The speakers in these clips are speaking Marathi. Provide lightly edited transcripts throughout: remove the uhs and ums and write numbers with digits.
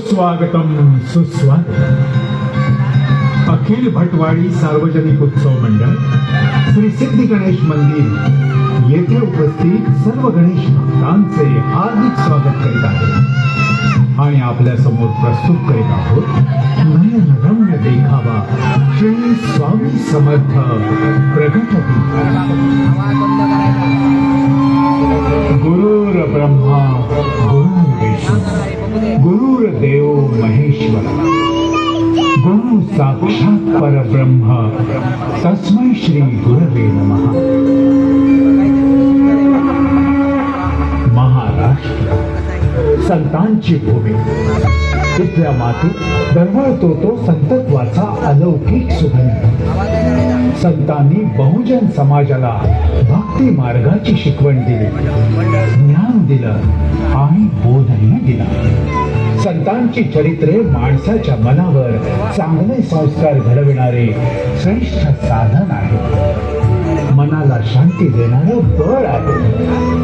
सुस्वागतम सुस्वागतम. अखिल भटवाडी सार्वजनिक उत्सव मंडळ श्री सिद्धी गणेश मंदिर येथे उपस्थित सर्व गणेश भक्तांचे हार्दिक स्वागत करीत आहे आणि आपल्या समोर प्रस्तुत करीत आहोत नयनरम्य देखावा श्री स्वामी समर्थ प्रगट गुरुर ब्रह्मा गुरुर्विष्णू गुरुर्देव महेश्वर गुरु साक्षात परब्रह्म तस्मै श्री गुरवे नमः. महाराष्ट्र संतांची भूमी. इथल्या मातीत दरवळतो तो संतत्वाचा अलौकिक सुगंध. संतांनी बहुजन समाजाला भक्ती मार्गाची शिकवण दिली, ज्ञान दिलं आणि बोधही दिला. संतांची चरित्रे माणसाच्या मनावर चांगले संस्कार घडविणारे श्रेष्ठ साधन आहे, मनाला शांती देणारं बळ आहे.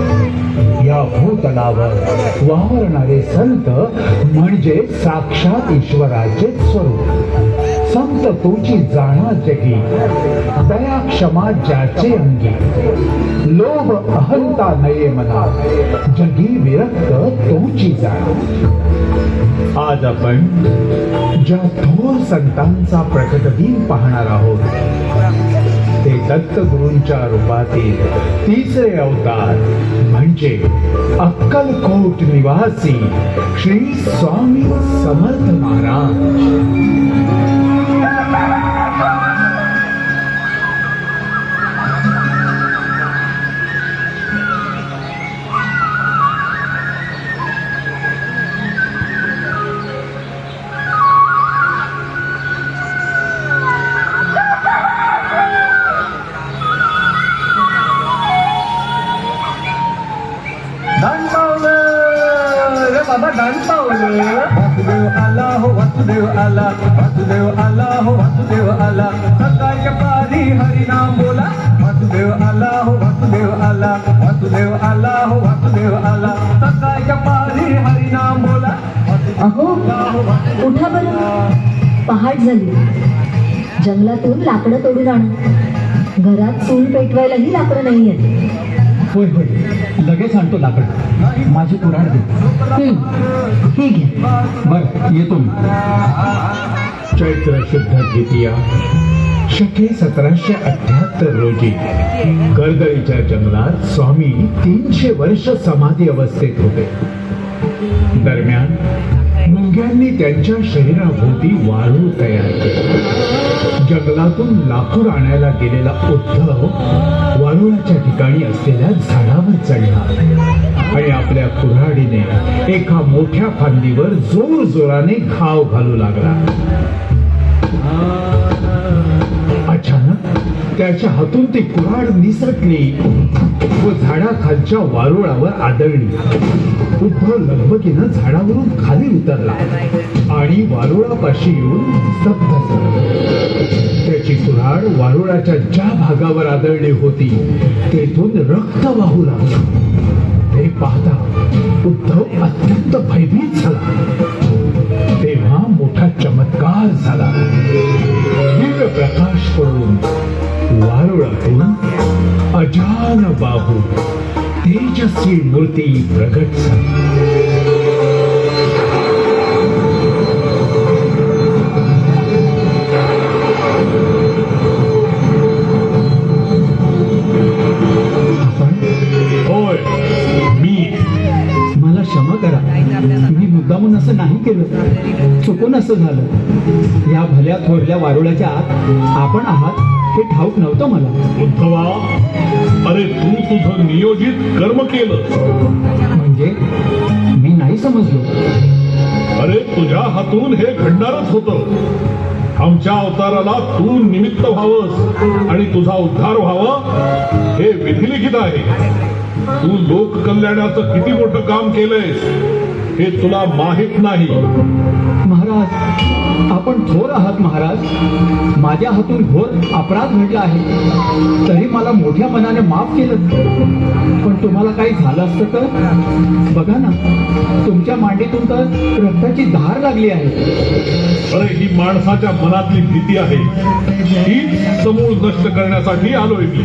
या भूतलावर वावरणारे संत म्हणजे साक्षात ईश्वराचे स्वरूप. संत तुझी जाणा जगी, दया क्षमा ज्याचे अंगी, लोभ अहंता नये मना, जगी विरक्त तुझी जाण. आज आपण ज्या थोर संतांचा प्रकट दिन पाहणार आहोत ते दत्तगुरूंच्या रूपातील तिसरे अवतार म्हणजे अक्कलकोट निवासी श्री स्वामी समर्थ महाराज. वासुदेव आला हो वासुदेव आला, वासुदेव आला हो वासुदेव आला, सकाळच्या पारी हरिनाम बोला. वासुदेव आला हो वासुदेव आला, वासुदेव आला हो वासुदेव आला, सकाळच्या पारी हरिनाम बोला. अहो उठा बरं, पहाट झाली. जंगलातून लाकडं तोडून आणा. घरात चूल पेटवायलाही लाकडं नाही आहेत. होय होय, लगेच आणतो लाकड. माझी कुऱ्हाड दे. ही घ्या. बर, येतो मी. चैत्र शुद्ध द्वितीया शके 1778 रोजी कर्दळीच्या जंगलात स्वामी 300 वर्ष समाधी अवस्थेत होते. दरम्यान मुंग्यांनी त्यांच्या शरीराभोवती वाळू तयार केली. जंगलातून लाकूड आणायला गेलेला उद्धव वारुळाच्या ठिकाणी असलेल्या झाडावर चढला आणि आपल्या कुऱ्हाडीने एका मोठ्या फांदीवर जोर जोराने घाव घालू लागला. अचानक त्याच्या हातून ती कुऱ्हाड निसटली व झाडाखालच्या वारुळावर आदळली. उद्धव लगबगीनं झाडावरून खाली उतरला आणि वारुळापाशी येऊन स्तब्ध झाला. त्याची कुऱ्हाड वारुळाच्या ज्या भागावर आदळली होती तेथून रक्त वाहू लागलं. ते पाहता उद्धव अत्यंत भयभीत झाला. तेव्हा मोठा चमत्कार झाला. दिव्य प्रकाश पडून वारुळातून अजान बाहू तेजस्वी मूर्ती प्रगट झाली. होय मी. मला क्षमा करा, मी मुद्दामून असं नाही केलं. चुकून असं झालं. या भल्या थोरल्या वारुळाच्या आत आपण आहात हे ठाऊक नव्हतं मला. उद्धवा, अरे तू तुझं नियोजित कर्म केलं. म्हणजे मी नाही समजलो. अरे तुझ्या हातून हे घडणारच होतं. आमच्या अवताराला तू निमित्त व्हावंस आणि तुझा उद्धार व्हावा हे विधिलिखित आहे. तू लोक कल्याणाचं किती मोठं काम केलंयस हे तुला माहित नाही. महाराज, आपण थोर आहात महाराज. माझ्या हातून घोर अपराध घडला आहे, तरी मला मोठ्या मनाने माफ केलं. पण तुम्हाला काही झालं असतं तर बघा ना, तुमच्या मांडीतून तर रक्ताची धार लागली आहे. अरे ही माणसाच्या मनातली भीती आहे, हीच समूळ नष्ट करण्यासाठी आलोय मी.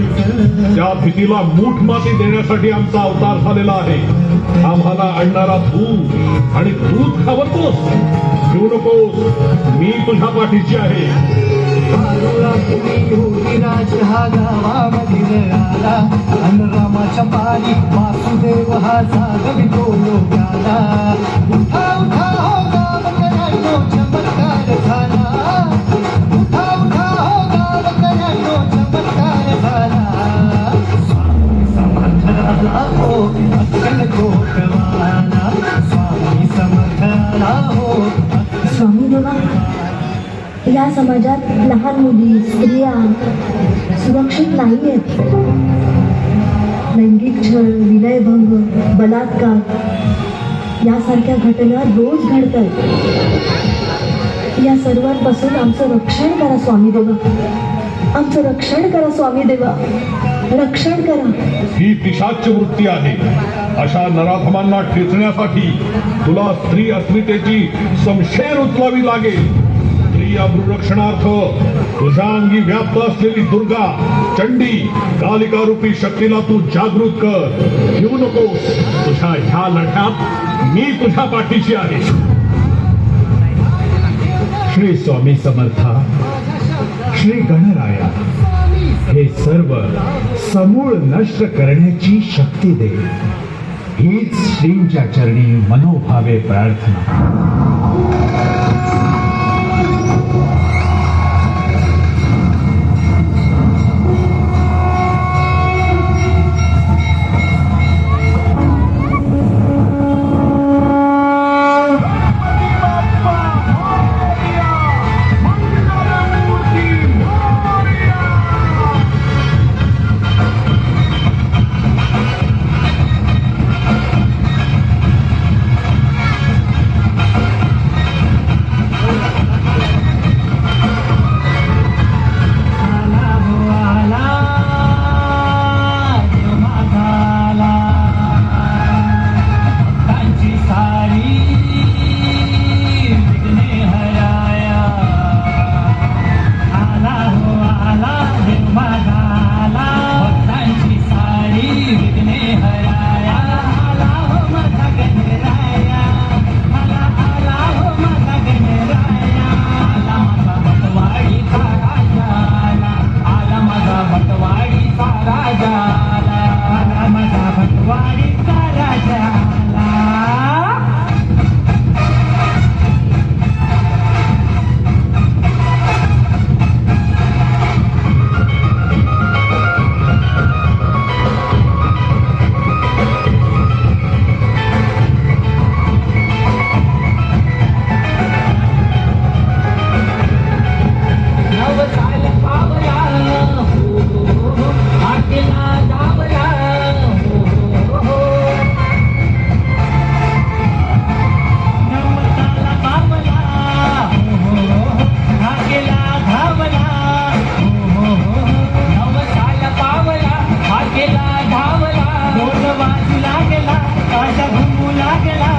त्या भीतीला मूठ माती देण्यासाठी आमचा अवतार झालेला आहे. आम्हाला आणणारा तू आणि तूच घाबरतोस. घेऊ नकोस, मी तुझ्या पाठीची आहे. रामाच्या पारी वासुदेव हा जागवितो लोकाला. उठा उठा हो गावकऱ्यांनो, चमत्कार झाला. उठा उठा हो गावकऱ्यांनो, चमत्कार झाला. स्वामी समर्थ आला हो अक्कलकोट वाला. स्वामी समर्थ आला हो. स्वामी देवा, या समाजात लहान मुली, स्त्रिया सुरक्षित नाही आहेत. लैंगिक छळ, विनयभंग, बलात्कार यासारख्या घटना रोज घडतात. या सर्वांपासून आमचं रक्षण करा स्वामी देवा. आमचं रक्षण करा स्वामी देवा. रक्षण करा. ही पिशाच्य वृत्ती आहे. अशा नराधमांना ठेचण्यासाठी तुला स्त्री अस्मितेची समशेर उचलावी लागेल. स्त्रिया भ्रूरक्षणार्थ तुझ्या अंगी व्याप्त असलेली दुर्गा, चंडी, कालिका रूपी शक्तीला तू जागृत कर. घेऊ नको, तुझ्या ह्या लढ्यात मी तुझ्या पाठीशी आहे. श्री स्वामी समर्था, श्री गणराया, हे सर्व समूळ नष्ट करण्याची शक्ती दे. हीच श्रींच्या चरणी मनोभावे प्रार्थना. लागला,